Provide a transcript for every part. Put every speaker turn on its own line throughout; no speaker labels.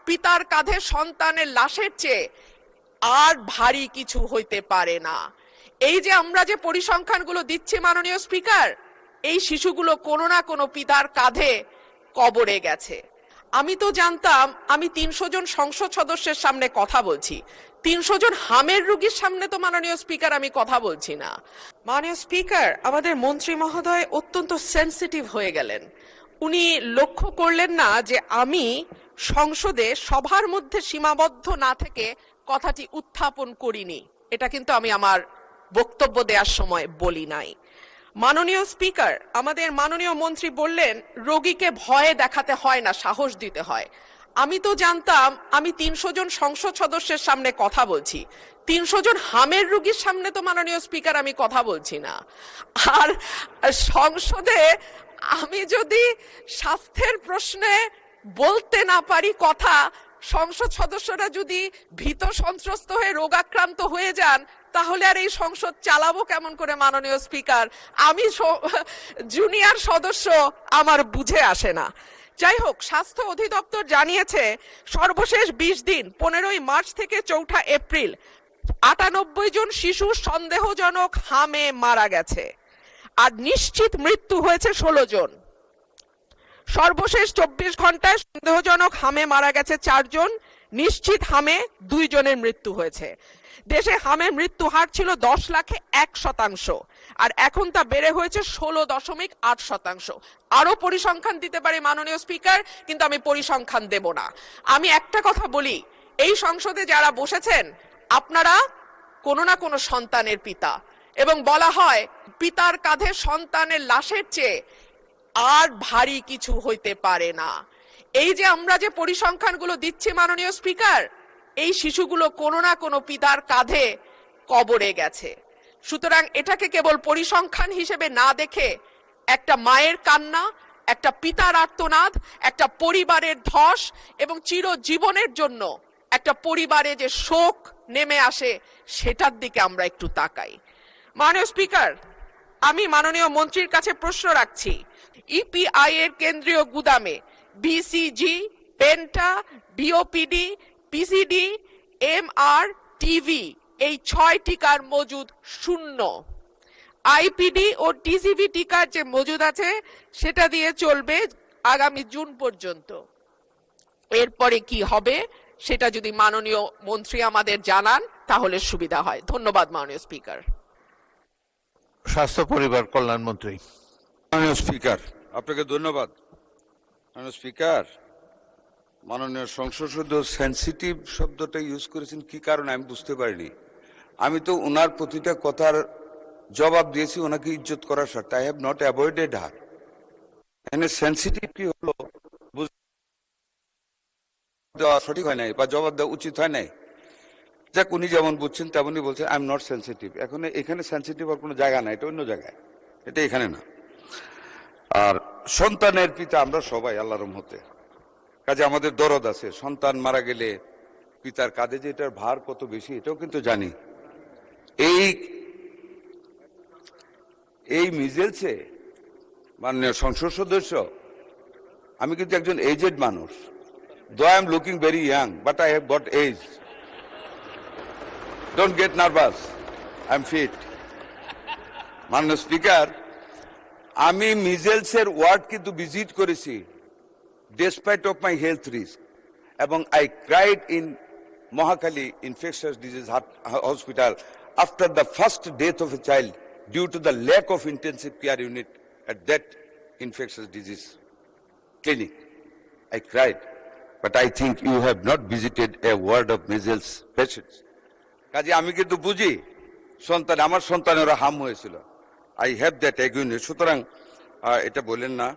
পিতার কাঁধে সন্তানের লাশের চেয়ে আর ভারী কিছু হইতে পারে না। এই যে আমরা যে পরিসংখ্যানগুলো দিচ্ছি মাননীয় স্পিকার, এই শিশুগুলো কোনো না কোনো পিতার কাঁধে কবরে গেছে। আমি তো জানতাম আমি ৩০০ জন সংসদ সদস্যের সামনে কথা বলছি, ৩০০ জন হামের রোগীর সামনে তো মাননীয় স্পিকার আমি কথা বলছি না। মাননীয় স্পিকার, আমাদের মন্ত্রী মহোদয় অত্যন্ত সেনসিটিভ হয়ে গেলেন। উনি লক্ষ্য করলেন না যে আমি সংসদে সভার মধ্যে সীমাবদ্ধ না থেকে কথাটি উত্থাপন করিনি। এটা কিন্তু আমি আমার বক্তব্য দেওয়ার সময় বলি নাই। মাননীয় স্পিকার, আমাদের মাননীয় মন্ত্রী বললেন রোগীকে ভয়ে দেখাতে হয় না, সাহস দিতে হয়। আমি তো জানতাম আমি ৩০০ জন সংসদ সদস্যের সামনে কথা বলছি, ৩০০ জন হামের রোগীর সামনে তো মাননীয় স্পিকার আমি কথা বলছি না। আর সংসদে আমি যদি স্বাস্থ্যের প্রশ্নে বলতে না পারি কথা, সংসদ সদস্যরা যদি ভীত সন্ত্রস্ত হয়ে রোগাক্রান্ত হয়ে যান, তাহলে আর এই সংসদ চালাবো কেমন করে মাননীয় স্পিকার? আমি জুনিয়র সদস্য, আমার বুঝে আসে না। যাই হোক, স্বাস্থ্য অধিদপ্তর জানিয়েছে সর্বশেষ ২০ দিন ১৫ই মার্চ থেকে ৪ঠা এপ্রিল ৯৮ জন শিশু সন্দেহজনক হামে মারা গেছে, আর নিশ্চিত মৃত্যু হয়েছে ১৬ জন। সর্বশেষ ২৪ ঘন্টায় সন্দেহজনক হামে মারা গেছে ৪ জন, নিশ্চিত হামে ২ জনের মৃত্যু হয়েছে। দেশে হামের মৃত্যু হার ছিল ১০ লাখে ১%, আর এখন তা বেড়ে হয়েছে ১৬.৮%। আরো পরিসংখ্যান দিতে পারি মাননীয় স্পিকার, কিন্তু আমি পরিসংখ্যান দেব না। আমি একটা কথা বলি, এই সংসদে যারা বসেছেন আপনারা কোনো না কোনো সন্তানের পিতা, এবং বলা হয় পিতার কাঁধে সন্তানের লাশের চেয়ে আর ভারী কিছু হইতে পারে না। এই যে আমরা যে পরিসংখ্যানগুলো দিচ্ছি মাননীয় স্পিকার, এই শিশুগুলো কোনো না কোনো পিতার কাঁধে কবরে গেছে। সুতরাং এটাকে কেবল পরিসংখ্যান হিসেবে না দেখে একটা মায়ের কান্না, একটা পিতার আর্তনাদ, একটা পরিবারের ধস, এবং চিরজীবনের জন্য একটা পরিবারে যে শোক নেমে আসে, সেটার দিকে আমরা একটু তাকাই। মাননীয় স্পিকার, আমি মাননীয় মন্ত্রীর কাছে প্রশ্ন রাখছি, ইপিআই এর কেন্দ্রীয় গুদামে BCG, penta, bOPV, PCV, MR, TV এই ৬ টিকার মজুদ শূন্য। আইপিডি ও টিসিভি টিকার যে মজুদ আছে সেটা দিয়ে চলবে আগামী জুন পর্যন্ত। এরপরে কি হবে সেটা যদি মাননীয় মন্ত্রী আমাদের জানান তাহলে সুবিধা হয়। ধন্যবাদ মাননীয় স্পিকার।
স্বাস্থ্য পরিবার কল্যাণ মন্ত্রী।
মাননীয় স্পিকার, আপনাকে ধন্যবাদ। মাননীয় স্পিকার, মাননীয় সংসদ সদস্য সেনসিটিভ শব্দটা ইউজ করেছেন, কি কারণে আমি বুঝতে পারিনি। আমি তো ওনার প্রতিটা কথার জবাব দিয়েছি ওনাকে ইজ্জত করার স্বার্থে। আই হ্যাভ নট অ্যাভয়েডেড হার। এখানে সেনসিটিভ কি হলো দেওয়া সঠিক হয় নাই, বা জবাব দেওয়া উচিত হয় নাই। যাক, উনি যেমন বুঝছেন তেমনই বলছেন। I am not sensitive. এখন এখানে সেনসিটিভ হওয়ার কোনো জায়গা নাই, এটা অন্য জায়গায়, এটা এখানে না। আর সন্তানের পিতা আমরা সবাই আল্লাহর রহমতে, কাজে আমাদের দরদ আছে। সন্তান মারা গেলে পিতার কাঁধে যে এটার ভার কত বেশি এটাও কিন্তু জানি। এই মিজেলসে মাননীয় সংসদ সদস্য, আমি কিন্তু একজন এজেড মানুষ। Though I am looking very young, but I have got age. Don't get nervous, I am fit. মাননীয় স্পিকার, আমি মিজেলসের ওয়ার্ড কিন্তু ভিজিট করেছি despite of my health risk, এবং I cried in Mohakhali infectious disease hospital after the first death of a child due to the lack of intensive care unit at that infectious disease clinic. I cried, but I think you have not visited a ward of measles patients. কাজে আমি কিন্তু বুঝি সন্তান, আমার সন্তানেরা হাম হয়েছিল। I have that agony. সুতরাং এটা বলেন না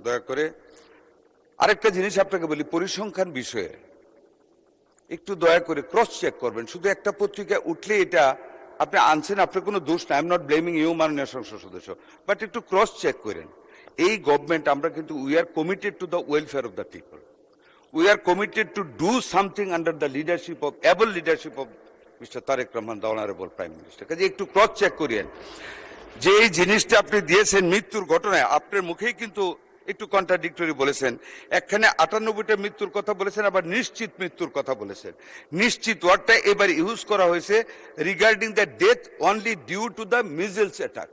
দয়া করে। আরেকটা জিনিস আপনাকে বলি, পরিসংখ্যান বিষয়ে একটু দয়া করে ক্রস চেক করবেন। শুধু একটা পত্রিকা উঠলে এটা আপনি আনছেন, আপনার কোনো দোষ নাই। I am not blaming you মাননীয় সংসদ সদস্য, বাট একটু ক্রস চেক করেন। এই গভর্নমেন্ট আমরা কিন্তু we are committed to the welfare of the people. We are committed to do something under the leadership of able leadership of mister Tarique Rahman, the honourable prime minister. কাজে একটু cross check করিয়েন যে এই জিনিসটা আপনি দিয়েছেন মৃত্যুর ঘটনায়। আপনার মুখেই কিন্তু একটু কন্ট্রাডিক্টরি বলেছেন। একখানে 98টা মৃত্যুর কথা বলেছেন, আবার নিশ্চিত মৃত্যুর কথা বলেছেন। নিশ্চিত ওয়ার্ডটা এবার ইউজ করা হয়েছে regarding the death only due to the measles attack,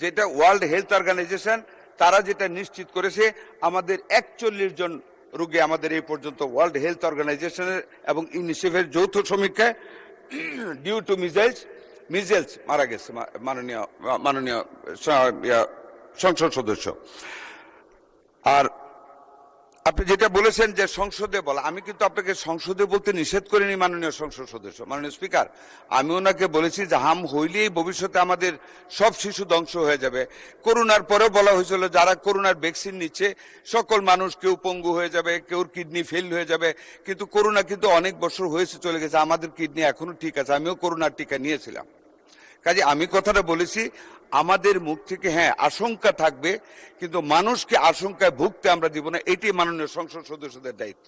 যেটা ওয়ার্ল্ড হেলথ অর্গানাইজেশন তারা যেটা নিশ্চিত করেছে আমাদের 41 জন রোগী আমাদের এই পর্যন্ত ওয়ার্ল্ড হেলথ অর্গানাইজেশনের এবং ইউনিসেফের যৌথ সমীক্ষায় ডিউ টু মিজেলস মারা গেছে মাননীয় সংসদ সদস্য। আর আপনি যেটা বলেছেন যে সংসদে বলা, আমি কিন্তু আপনাকে সংসদে বলতে নিষেধ করিনি মাননীয় সংসদ সদস্য। মাননীয় স্পিকার, আমি ওনাকে বলেছি যে হাম হইলেই ভবিষ্যতে আমাদের সব শিশু ধ্বংস হয়ে যাবে। করোনার পরেও বলা হয়েছিল যারা করোনার ভ্যাকসিন নিচ্ছে সকল মানুষ, কেউ পঙ্গু হয়ে যাবে, কেউ কিডনি ফেল হয়ে যাবে, কিন্তু করোনা কিন্তু অনেক বছর হয়েছে চলে গেছে, আমাদের কিডনি এখনো ঠিক আছে, আমিও করোনার টিকা নিয়েছিলাম। কাজে আমি কথাটা বলেছি আমাদের মুখ থেকে হ্যাঁ আশঙ্কা থাকবে, কিন্তু মানুষকে আশঙ্কায় ভুগতে আমরা দিব না, এটি মাননীয় সংসদ সদস্যদের দায়িত্ব।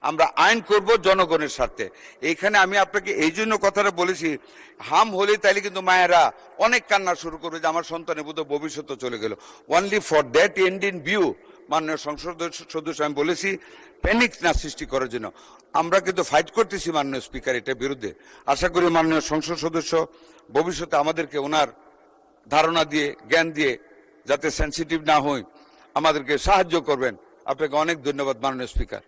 আমরা আইন করব জনগণের স্বার্থে। এইখানে আমি আপনাকে এই জন্য কথাটা বলেছি, হাম হলে তাইলে কিন্তু মায়েরা অনেক কান্না শুরু করবে যে আমার সন্তানের বোধহয় ভবিষ্যৎ চলে গেল। Only for that end in view মাননীয় সংসদ সদস্য আমি বলেছি প্যানিক না সৃষ্টি করার জন্য আমরা কিন্তু ফাইট করতেছি মাননীয় স্পিকার এটার বিরুদ্ধে। আশা করি মাননীয় সংসদ সদস্য ভবিষ্যতে আমাদেরকে ওনার ধারণা দিয়ে, জ্ঞান দিয়ে যাতে সেন্সিটিভ না হই আমাদেরকে সাহায্য করবেন। আপনাকে অনেক ধন্যবাদ মাননীয় স্পিকার।